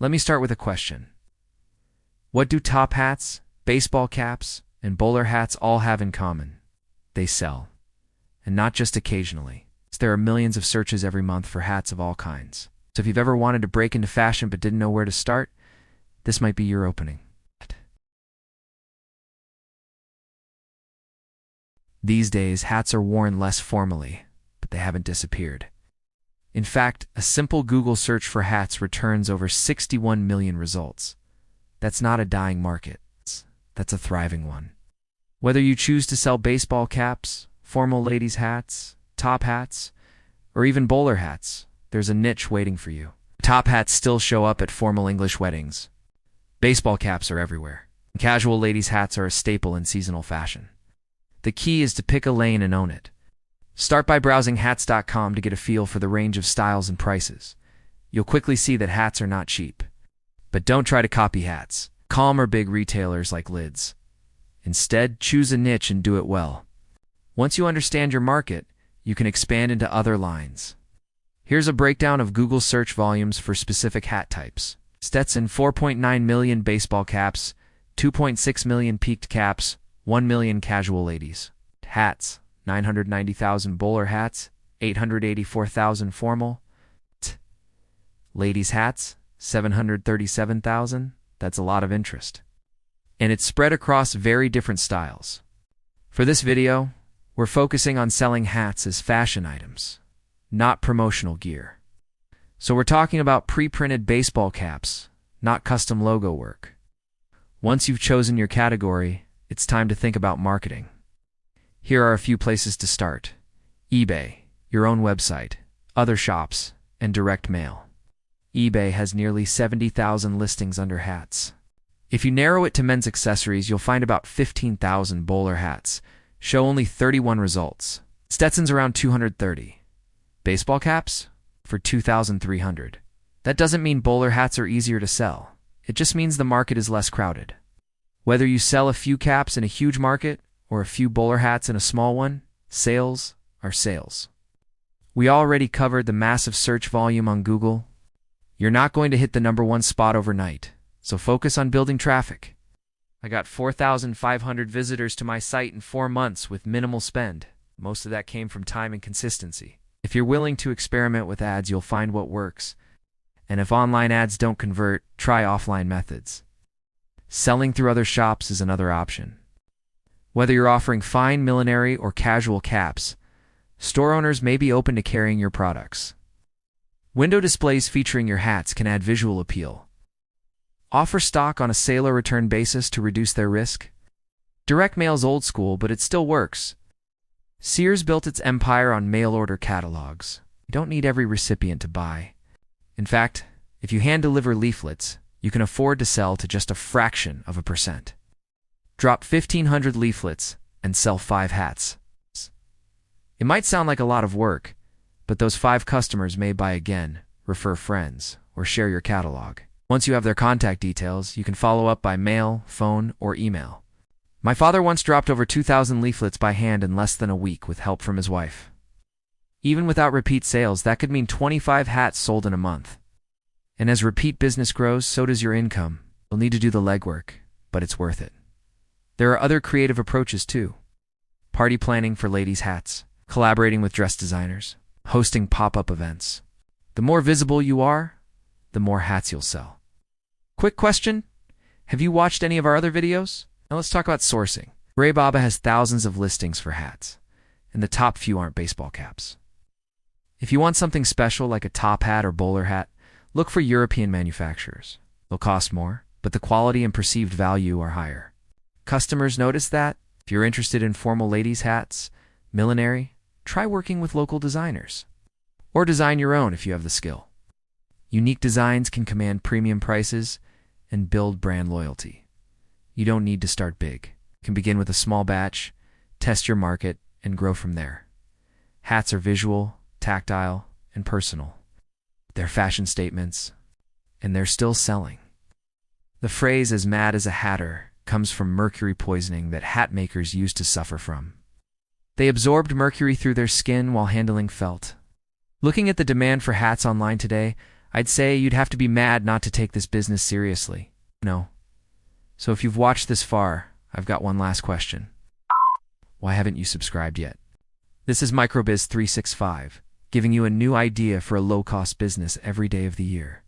Let me start with a question. What do top hats, baseball caps, and bowler hats all have in common? They sell. And not just occasionally. There are millions of searches every month for hats of all kinds. So if you've ever wanted to break into fashion but didn't know where to start, this might be your opening. These days, hats are worn less formally, but they haven't disappeared. In fact, a simple Google search for hats returns over 61 million results. That's not a dying market. That's a thriving one. Whether you choose to sell baseball caps, formal ladies' hats, top hats, or even bowler hats, there's a niche waiting for you. Top hats still show up at formal English weddings. Baseball caps are everywhere. Casual ladies' hats are a staple in seasonal fashion. The key is to pick a lane and own it. Start by browsing hats.com to get a feel for the range of styles and prices. You'll quickly see that hats are not cheap. But don't try to copy hats, calm or big retailers like Lids. Instead, choose a niche and do it well. Once you understand your market, you can expand into other lines. Here's a breakdown of Google search volumes for specific hat types. Stetson 4.9 million baseball caps, 2.6 million peaked caps, 1 million casual ladies. Hats, 990,000 bowler hats, 884,000 formal. Ladies' hats, 737,000. That's a lot of interest. And it's spread across very different styles. For this video, we're focusing on selling hats as fashion items, not promotional gear. So we're talking about pre-printed baseball caps, not custom logo work. Once you've chosen your category, it's time to think about marketing. Here are a few places to start: eBay, your own website, other shops, and direct mail. eBay has nearly 70,000 listings under hats. If you narrow it to men's accessories, you'll find about 15,000 bowler hats. Show only 31 results. Stetson's around 230. Baseball caps? For 2,300. That doesn't mean bowler hats are easier to sell. It just means the market is less crowded. Whether you sell a few caps in a huge market or a few bowler hats in a small one, sales are sales. We already covered the massive search volume on Google. You're not going to hit the #1 spot overnight, so focus on building traffic. I got 4,500 visitors to my site in 4 months with minimal spend. Most of that came from time and consistency. If you're willing to experiment with ads, you'll find what works. And if online ads don't convert, try offline methods. Selling through other shops is another option. Whether you're offering fine millinery or casual caps, store owners may be open to carrying your products. Window displays featuring your hats can add visual appeal. Offer stock on a sale or return basis to reduce their risk. Direct mail's old school, but it still works. Sears built its empire on mail order catalogs. You don't need every recipient to buy. In fact, if you hand deliver leaflets, you can afford to sell to just a fraction of a percent. Drop 1,500 leaflets and sell 5 hats. It might sound like a lot of work, but those 5 customers may buy again, refer friends, or share your catalog. Once you have their contact details, you can follow up by mail, phone, or email. My father once dropped over 2,000 leaflets by hand in less than a week with help from his wife. Even without repeat sales, that could mean 25 hats sold in a month. And as repeat business grows, so does your income. You'll need to do the legwork, but it's worth it. There are other creative approaches too. Party planning for ladies' hats, collaborating with dress designers, hosting pop-up events. The more visible you are, the more hats you'll sell. Quick question: have you watched any of our other videos? Now let's talk about sourcing. Alibaba has thousands of listings for hats, and the top few aren't baseball caps. If you want something special like a top hat or bowler hat, look for European manufacturers. They'll cost more, but the quality and perceived value are higher. Customers notice that. If you're interested in formal ladies' hats, millinery, try working with local designers. Or design your own if you have the skill. Unique designs can command premium prices and build brand loyalty. You don't need to start big. You can begin with a small batch, test your market, and grow from there. Hats are visual, tactile, and personal. They're fashion statements, and they're still selling. The phrase "as mad as a hatter" comes from mercury poisoning that hat makers used to suffer from. They absorbed mercury through their skin while handling felt. Looking at the demand for hats online today, I'd say you'd have to be mad not to take this business seriously. No. So if you've watched this far, I've got one last question. Why haven't you subscribed yet? This is Microbiz 365, giving you a new idea for a low-cost business every day of the year.